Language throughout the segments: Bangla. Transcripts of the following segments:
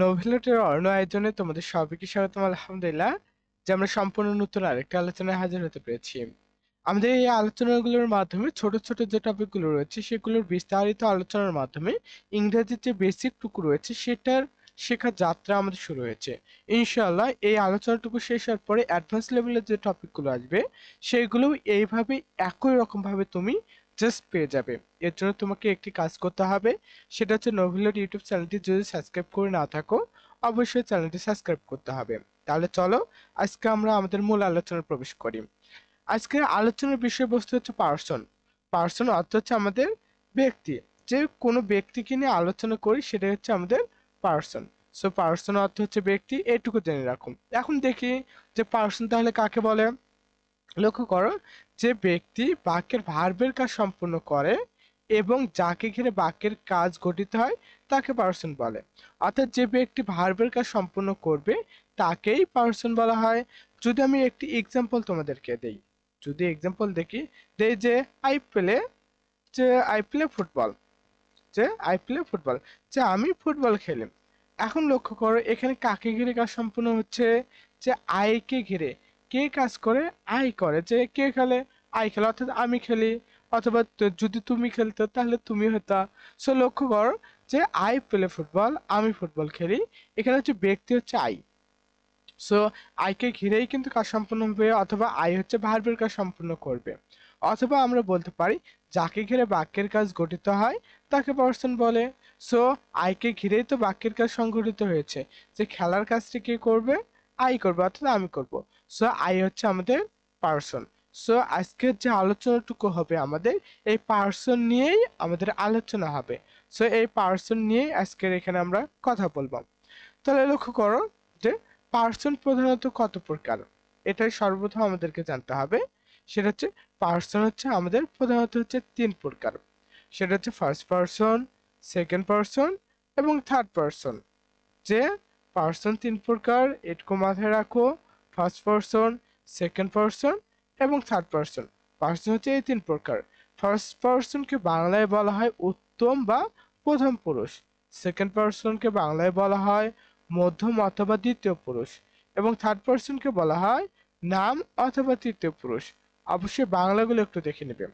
নোভেলটের অন্য আয়োজনে তোমাদের সবাইকে স্বাগতম। আলহামদুলিল্লাহ যে আমরা সম্পূর্ণ নতুন আরেকটা আলোচনায় হাজির হতে পেরেছি। আমাদের এই আলোচনাগুলোর মাধ্যমে ছোট ছোট যে টপিকগুলো রয়েছে সেগুলোর বিস্তারিত আলোচনার মাধ্যমে ইংরেজির যে বেসিক টুকু রয়েছে সেটার শেখার যাত্রা আমাদের শুরু হয়েছে। ইনশাআল্লাহ এই আলোচনাটুকু শেষ হওয়ার পরে অ্যাডভান্স লেভেলের যে টপিকগুলো আসবে সেগুলো এইভাবে একই রকম ভাবে তুমি জাস্ট পেয়ে যাবে। এর জন্য তোমাকে একটি কাজ করতে হবে, সেটা হচ্ছে নোভেলের ইউটিউব চ্যানেলটি যদি সাবস্ক্রাইব করে না থাকো অবশ্যই চ্যানেলটি সাবস্ক্রাইব করতে হবে। তাহলে চলো আজকে আমরা আমাদের মূল আলোচনায় প্রবেশ করি। আজকের আলোচনার বিষয়বস্তু হচ্ছে পার্সন। পার্সন অর্থ হচ্ছে আমাদের ব্যক্তি। যে কোনো ব্যক্তিকে নিয়ে আলোচনা করি সেটা হচ্ছে আমাদের পার্সন। সো পার্সন অর্থ হচ্ছে ব্যক্তি, এটুকু জেনে রাখুন। এখন দেখি যে পার্সন তাহলে কাকে বলে। লক্ষ্য করো, যে ব্যক্তি বাক্যের ভার্বের কাজ সম্পূর্ণ করে এবং যাকে ঘিরে বাক্যের কাজ গঠিত হয় তাকে পার্সন বলে। অর্থাৎ যে ব্যক্তি ভার্বের কাজ সম্পূর্ণ করবে তাকেই পার্সন বলা হয়। যদি আমি একটি এক্সাম্পল তোমাদেরকে দেই, যদি এক্সাম্পল দেই যে আই প্লে, যে আই প্লে ফুটবল, যে আই প্লে ফুটবল, যে আমি ফুটবল খেলি। এখন লক্ষ্য করো এখানে কাকে ঘিরে কাজ সম্পূর্ণ হচ্ছে, যে আই কে ঘিরে। কে কাজ করে? আই করে। যে কে খেলে? আই খেলে, অর্থাৎ আমি খেলি। অথবা যদি তুমি খেলতো তাহলে তুমি হতা। সো লক্ষ্য করো যে আই প্লে ফুটবল, আমি ফুটবল খেলি, এখানে হচ্ছে ব্যক্তি হচ্ছে আই। সো আইকে ঘিরেই কিন্তু কাজ সম্পূর্ণ হবে, অথবা আই হচ্ছে ভার্বের কাজ সম্পূর্ণ করবে। অথবা আমরা বলতে পারি যাকে ঘিরে বাক্যের কাজ গঠিত হয় তাকে পার্সন বলে। সো আইকে ঘিরেই তো বাক্যের কাজ সংগঠিত হয়েছে, যে খেলার কাজটি কে করবে? আই করবে, অর্থাৎ আমি করব। সো আই হচ্ছে আমাদের পার্সন। সো আজকের যে আলোচনাটুকু হবে আমাদের এই পার্সন নিয়েই আমাদের আলোচনা হবে। সো এই পার্সন নিয়েই আজকের এখানে আমরা কথা বলবো। তাহলে লক্ষ্য করো যে পার্সন প্রধানত কত প্রকার, এটাই সর্বপ্রথম আমাদেরকে জানতে হবে। সেটা হচ্ছে পার্সন হচ্ছে আমাদের প্রধানত হচ্ছে তিন প্রকার। সেটা হচ্ছে ফার্স্ট পার্সন, সেকেন্ড পার্সন এবং থার্ড পার্সন। যে পার্সন তিন প্রকার এটুকু মাথায় রাখো। ফার্স্ট পার্সন, সেকেন্ড পার্সন এবং থার্ড পার্সন। পার্সন হচ্ছে এই তিন প্রকার। ফার্স্ট পার্সনকে বাংলায় বলা হয় উত্তম বা প্রথম পুরুষ। সেকেন্ড পার্সনকে বাংলায় বলা হয় মধ্যম অথবা দ্বিতীয় পুরুষ। এবং থার্ড পার্সনকে বলা হয় নাম অথবা তৃতীয় পুরুষ। অবশ্যই বাংলাগুলো একটু দেখে নেবে।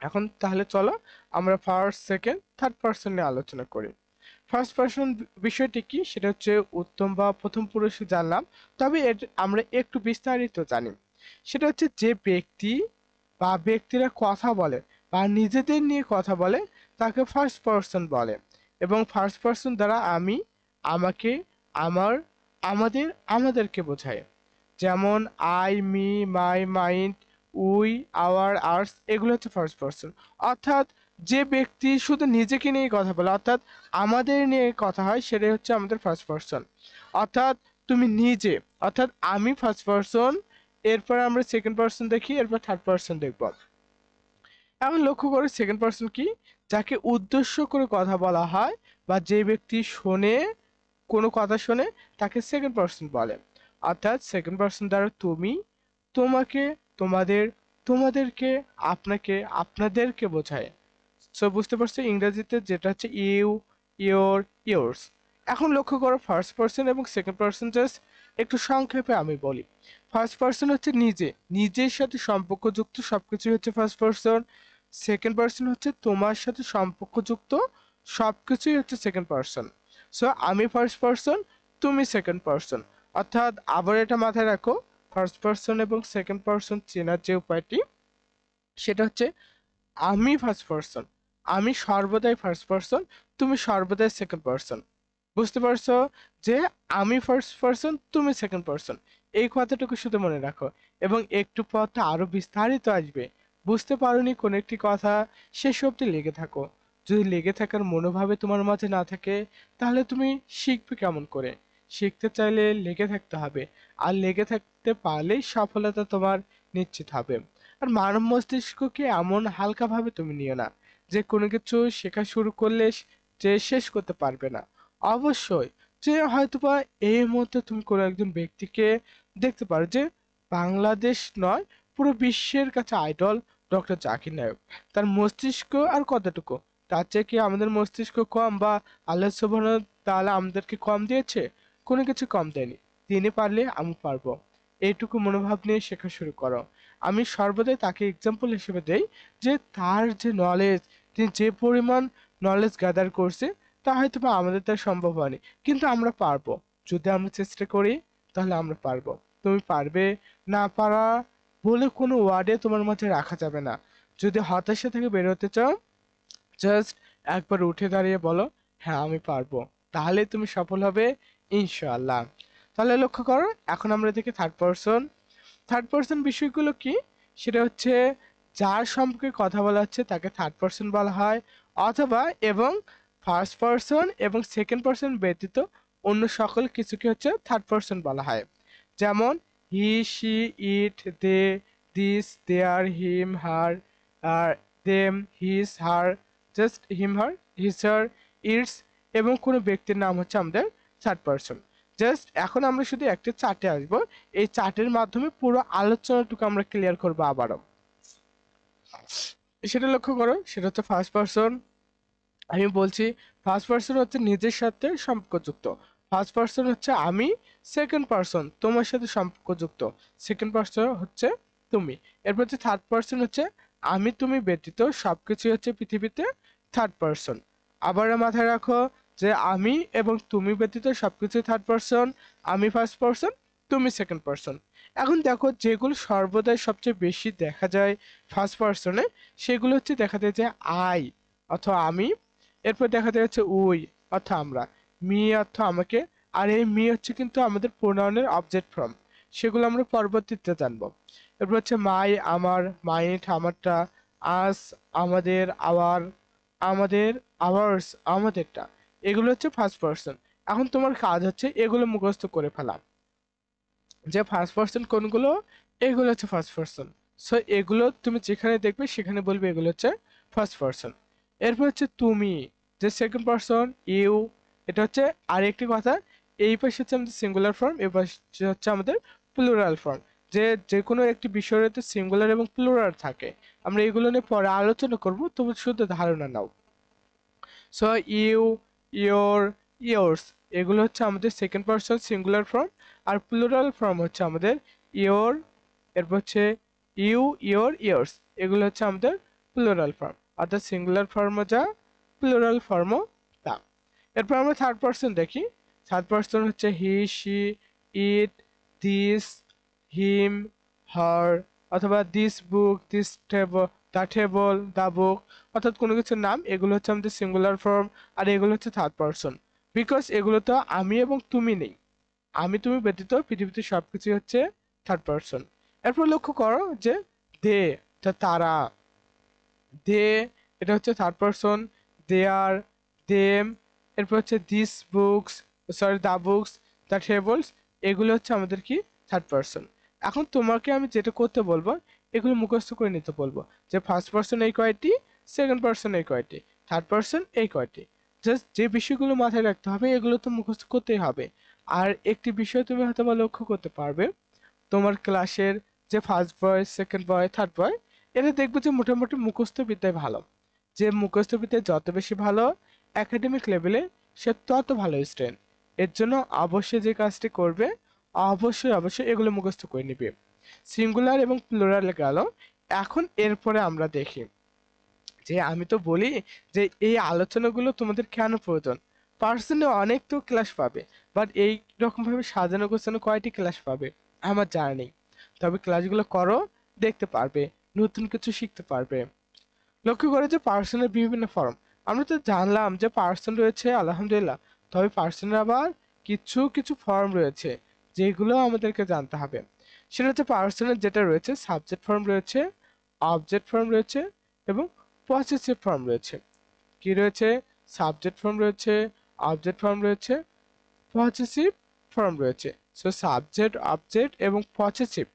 এখন তাহলে চলো আমরা ফার্স্ট, সেকেন্ড, থার্ড পার্সন নিয়ে আলোচনা করি। ফার্স্ট পার্সন বিষয়টি কি, সেটা হচ্ছে উত্তম বা প্রথম পুরুষ জানলাম, তবে আমরা একটু বিস্তারিত জানি। সেটা হচ্ছে যে ব্যক্তি বা ব্যক্তিরা কথা বলে বা নিজেদের নিয়ে কথা বলে তাকে ফার্স্ট পার্সন বলে। এবং ফার্স্ট পার্সন দ্বারা আমি, আমাকে, আমার, আমাদের, আমাদেরকে বোঝায়। যেমন I, me, my, mine, we, our, ours, এগুলো হচ্ছে ফার্স্ট পার্সন। অর্থাৎ যে ব্যক্তি শুধু নিজেকে নিয়ে কথা বলে, অর্থাৎ আমাদের নিয়ে কথা হয়, সেটাই হচ্ছে আমাদের ফার্স্ট পার্সন। অর্থাৎ তুমি নিজে, অর্থাৎ আমি ফার্স্ট পার্সন, এরপর আমরা সেকেন্ড পার্সন দেখি, এরপর থার্ড পার্সন দেখব। এখন লক্ষ্য করে সেকেন্ড পার্সন কি, যাকে উদ্দেশ্য করে কথা বলা হয় বা যে ব্যক্তি শোনে, কোনো কথা শোনে, তাকে সেকেন্ড পার্সন বলে। অর্থাৎ সেকেন্ড পার্সন দ্বারা তুমি, তোমাকে, তোমাদের, তোমাদেরকে, আপনাকে, আপনাদেরকে বোঝায়। সো বুঝতে পারছো ইংরেজিতে যেটা হচ্ছে ইউ, ইয়োর, ইয়োর্স। এখন লক্ষ্য করো ফার্স্ট পার্সন এবং সেকেন্ড পার্সন জাস্ট একটু সংক্ষেপে আমি বলি। ফার্স্ট পার্সন হচ্ছে নিজে, নিজের সাথে সম্পর্কযুক্ত সবকিছুই হচ্ছে ফার্স্ট পার্সন। সেকেন্ড পার্সন হচ্ছে তোমার সাথে সম্পর্কযুক্ত সবকিছুই হচ্ছে সেকেন্ড পার্সন। সো আমি ফার্স্ট পার্সন, তুমি সেকেন্ড পার্সন। অর্থাৎ আবার এটা মাথায় রাখো, ফার্স্ট পার্সন এবং সেকেন্ড পার্সন চেনার যে উপায়টি সেটা হচ্ছে আমি ফার্স্ট পার্সন, আমি সর্বদাই ফার্স্ট পার্সন, তুমি সর্বদাই সেকেন্ড পার্সন। বুঝতে পারছো যে আমি ফার্স্ট পার্সন, তুমি সেকেন্ড পার্সন, এই কথাটুকু শুধু মনে রাখো। এবং একটু পথে আরো বিস্তারিত আসবে। বুঝতে পারোনি কোন একটি কথা, শেষ অবধি লেগে থাকো। যদি লেগে থাকার মনোভাবে তোমার মাঝে না থাকে তাহলে তুমি শিখবে কেমন করে? শিখতে চাইলে লেগে থাকতে হবে, আর লেগে থাকতে পারলেই সফলতা তোমার নিশ্চিত হবে। আর মানব মস্তিষ্ককে এমন হালকাভাবে তুমি নিও না যে কোনো কিছু শেখা শুরু করলে যে শেষ করতে পারবে না। অবশ্যই যে হয়তোবা এই মুহূর্তে তুমি কোনো একজন ব্যক্তিকে দেখতে পারো যে বাংলাদেশ নয় পুরো বিশ্বের কাছে আইডল, ডক্টর জাকির নায়ক। তার মস্তিষ্ক আর কতটুকু, তার চেয়ে কি আমাদের মস্তিষ্ক কম, বা আল্লাহ সুবহানাহু ওয়া তাহলে আমাদেরকে কম দিয়েছে? কোনো কিছু কম দেয়নি। তিনি পারলে আমি পারবো, এইটুকু মনোভাব নিয়ে শেখা শুরু করো। আমি সর্বদাই তাকে এক্সাম্পল হিসেবে দেই যে তার যে নলেজ, তিনি যে পরিমাণ নলেজ গ্যাদার করছে তা হয়তো বা আমাদের দ্বারা সম্ভব হয়নি, কিন্তু আমরা পারবো। যদি আমরা চেষ্টা করি তাহলে আমরা পারবো। তুমি পারবে না পারা বলে কোনো ওয়ার্ডে তোমার মাঝে রাখা যাবে না। যদি হতাশা থেকে বের হতে চাও, জাস্ট একবার উঠে দাঁড়িয়ে বলো, হ্যাঁ আমি পারবো। তাহলে তুমি সফল হবে ইনশাআল্লাহ। তাহলে লক্ষ্য করো, এখন আমরা দেখি থার্ড পারসন। থার্ড পারসন বিষয়গুলো কি? সেটা হচ্ছে যার সম্পর্কে কথা বলা হচ্ছে তাকে থার্ড পারসন বলা হয়, অথবা এবং ফার্স্ট পারসন এবং সেকেন্ড পারসন ব্যতীত অন্য সকল কিছুকে হচ্ছে থার্ড পারসন বলা হয়। যেমন he, she, it, they, this, their, him, her, আর them, his, her, just him, her, his, her, its, এবং কোনো ব্যক্তির নাম হচ্ছে আমাদের থার্ড পারসন। জাস্ট এখন আমরা শুধু একটা চার্টে আসবো, এই চার্টের মাধ্যমে পুরো আলোচনাটুকু আমরা ক্লিয়ার করবো আবারও। সেটা লক্ষ্য করো, সেটা হচ্ছে ফার্স্ট পারসন। আমি বলছি ফার্স্ট পারসন হচ্ছে নিজের সাথে সম্পর্কযুক্ত। ফার্স্ট পারসন হচ্ছে আমি, সেকেন্ড পারসন তোমার সাথে সম্পর্কযুক্ত, সেকেন্ড পারসন হচ্ছে তুমি। এরপর হচ্ছে থার্ড পারসন হচ্ছে আমি তুমি ব্যতীত সবকিছু হচ্ছে পৃথিবীতে থার্ড পারসন। আবার মাথায় রাখো যে আমি এবং তুমি ব্যতীত সবকিছু থার্ড পারসন, আমি ফার্স্ট পারসন, তুমি সেকেন্ড পারসন। এখন দেখো যেগুলো সর্বদাই সবচেয়ে বেশি দেখা যায় ফার্স্ট পারসনে, সেগুলো হচ্ছে দেখা যায় যে আই অথবা আমি, এরপর দেখা যাচ্ছে উই অর্থাৎ আমরা, মি অর্থ আমাকে, আর এই মি হচ্ছে কিন্তু আমাদের প্রোনাউনের অবজেক্ট ফর্ম, সেগুলো আমরা পরবর্তীতে জানবো। এরপর হচ্ছে মাই আমার, মাইট আমারটা, আস আমাদের, আওয়ার আমাদের, আওয়ার্স আমাদেরটা, এগুলো হচ্ছে ফার্স্ট পারসন। এখন তোমার কাজ হচ্ছে এগুলো মুখস্থ করে ফেলা, যে ফার্স্ট পারসন কোনগুলো, এগুলো হচ্ছে ফার্স্ট পারসন। সো এগুলো তুমি যেখানে দেখবে সেখানে বলবে এগুলো হচ্ছে ফার্স্ট পারসন। এরপর হচ্ছে তুমি, যে সেকেন্ড পারসন, ইউ, এটা হচ্ছে আরেকটি কথা, এই পাশে হচ্ছে আমাদের সিঙ্গুলার ফর্ম, এই পাশে হচ্ছে আমাদের প্লুরাল ফর্ম। যে যে কোনো একটি বিষয়ের সিঙ্গুলার এবং প্লুরাল থাকে, আমরা এগুলো নিয়ে পরে আলোচনা করব, তুমি শুধু ধারণা নাও। সো ইউ, ইয়োর, ইয়োর্স, এগুলো হচ্ছে আমাদের সেকেন্ড পারসন সিঙ্গুলার ফর্ম। আর প্লুরাল ফর্ম হচ্ছে আমাদের ইয়োর, এরপর হচ্ছে ইউ, ইয়োর, ইয়োর্স, এগুলো হচ্ছে আমাদের প্লুরাল ফর্ম। অর্থাৎ সিঙ্গুলার ফর্মও যা, প্লুরাল ফর্মও তা। এরপর আমরা থার্ড পারসন দেখি। থার্ড পারসন হচ্ছে হি, শি, ইট, দিস, হিম, হার, অথবা this book, this table, the table, the book, অর্থাৎ কোনো কিছুর নাম, এগুলো হচ্ছে আমাদের সিঙ্গুলার ফর্ম। আর এগুলো হচ্ছে থার্ড পারসন, বিকজ এগুলো তো আমি এবং তুমি নেই, আমি তুমি ব্যতীত পৃথিবীতে সবকিছু হচ্ছে থার্ড পারসন। এরপর লক্ষ্য করো যে দে, তারা, দে, এটা হচ্ছে থার্ড পারসন, দেয়ার, দেম, এরপর হচ্ছে this books, sorry the books, the tables, এগুলো হচ্ছে আমাদের কি থার্ড পারসন। এখন তোমাকে আমি যেটা করতে বলবো, এগুলো মুখস্থ করে নিতে বলবো, যে ফার্স্ট পারসন এই কয়টি, সেকেন্ড পারসন এই কয়টি, থার্ড পারসন এই কয়টি। জাস্ট যে বিষয়গুলো মাথায় রাখতে হবে এগুলো তো মুখস্থ করতেই হবে। আর একটি বিষয় তুমি হয়তো বা লক্ষ্য করতে পারবে, তোমার ক্লাসের যে first boy, second boy, third বয়, এটা দেখবো যে মোটামুটি মুখস্থ বিদ্যায় ভালো। যে মুখস্থ বিদ্যায় যত বেশি ভালো একাডেমিক লেভেলে, সে তত ভালো স্টুডেন্ট। এর জন্য অবশ্যই যে কাজটি করবে, অবশ্যই অবশ্যই এগুলো মুখস্থ করে নিবে। সিঙ্গুলার এবং প্লুরাল গেল। এখন এরপরে আমরা দেখি যে আমি তো বলি যে এই আলোচনাগুলো তোমাদের কেন প্রয়োজন। পার্সোনালি অনেক তো ক্লাস পাবে, বাট এই রকম ভাবে সাজানো গোছানো কয়টি ক্লাস পাবে আমার জানা নেই। তবে ক্লাসগুলো করো, দেখতে পারবে, নতুন কিছু শিখতে পারবে। লক্ষ্য করে যে পার্সনের বিভিন্ন ফর্ম, আমরা তো জানলাম যে পার্সন রয়েছে আলহামদুলিল্লাহ, তবে পার্সনের আবার কিছু কিছু ফর্ম রয়েছে যেগুলো আমাদেরকে জানতে হবে। সেটা হচ্ছে পার্সনের যেটা রয়েছে সাবজেক্ট ফর্ম রয়েছে, অবজেক্ট ফর্ম রয়েছে এবং পসেসিভ ফর্ম রয়েছে। কি রয়েছে? সাবজেক্ট ফর্ম রয়েছে, অবজেক্ট ফর্ম রয়েছে, পসেসিভ ফর্ম রয়েছে। সো সাবজেক্ট, অবজেক্ট এবং পসেসিভ,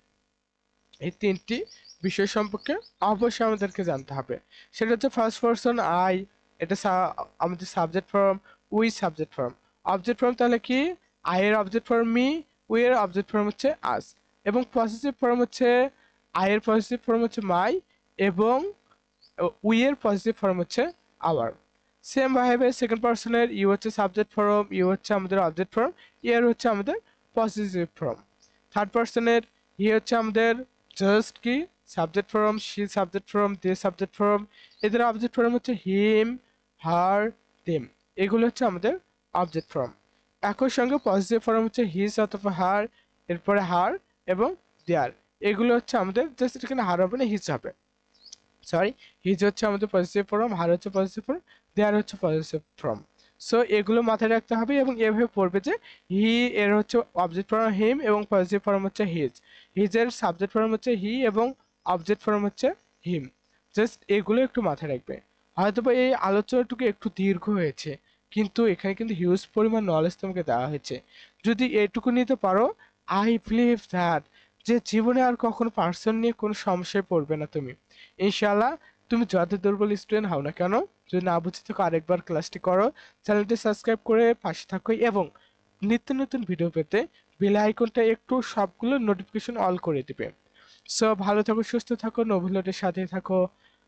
এই তিনটি বিষয় সম্পর্কে অবশ্যই আমাদেরকে জানতে হবে। সেটা হচ্ছে ফার্স্ট পারসন আই, এটা আমাদের subject form, we subject form. Object form তাহলে কি? আই এর অবজেক্ট ফর্ম মি, উই এর অবজেক্ট ফর্ম হচ্ছে আস, এবং পসেসিভ ফর্ম হচ্ছে আই এর পসেসিভ ফর্ম হচ্ছে মাই, এবং উই এর পসেসিভ ফর্ম হচ্ছে আওয়ার। সেম ভাবে সেকেন্ড পার্সনের ইউ হচ্ছে সাবজেক্ট ফর্ম, ইউ হচ্ছে আমাদের অবজেক্ট ফর্ম, ইয়ার হচ্ছে আমাদের পসেসিভ ফর্ম। থার্ড পার্সনের হি হচ্ছে আমাদের জাস্ট কি subject form, she subject form, they subject form, এদের অবজেক্ট ফর্ম হচ্ছে হিম, হার, দেম, এগুলো হচ্ছে আমাদের অবজেক্ট ফর্ম। একই সঙ্গে পজিটিভ ফর্ম হচ্ছে হিজ অথবা হার, এরপরে হার এবং দেয়ার, এগুলো হচ্ছে আমাদের জাস্ট এখানে হার হবে না, হিজ হবে, সরি, হিজ হচ্ছে আমাদের পজিটিভ ফর্ম, হার হচ্ছে পজিটিভ ফর্ম, দেয়ার হচ্ছে পজিটিভ ফর্ম। সো এগুলো মাথায় রাখতে হবে এবং এভাবে পড়বে যে হি এর হচ্ছে অবজেক্ট ফর্ম হিম এবং পজিটিভ ফর্ম হচ্ছে হিজ, হিজের সাবজেক্ট ফর্ম হচ্ছে হি এবং অবজেক্ট ফর্ম হচ্ছে হিম। জাস্ট এগুলো একটু মাথায় রাখবে। হয়তোবা এই আলোচনাটুকু একটু দীর্ঘ হয়েছে, কিন্তু এখানে কিন্তু হিউজ পরিমাণ নলেজ তোমাকে দেওয়া হয়েছে। যদি এটুকু নিতে পারো, আই বিলিভ দ্যাট যে জীবনে আর কখনো পার্সন নিয়ে কোনো সমস্যায় পড়বে না তুমি, ইনশাআল্লাহ। তুমি যত দুর্বল স্টুডেন্ট হও না কেন, যদি না বুঝে থাকো আরেকবার ক্লাসটি করো, চ্যানেলটি সাবস্ক্রাইব করে পাশে থাকো এবং নিত্য নতুন ভিডিও পেতে বেল আইকনটা একটু সবগুলো নোটিফিকেশন অল করে দিবে। সো ভালো থাকো, সুস্থ থাকো, নবুলটের সাথে থাকো।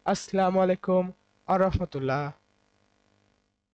আসসালামু আলাইকুম আ রহমতুল্লাহ।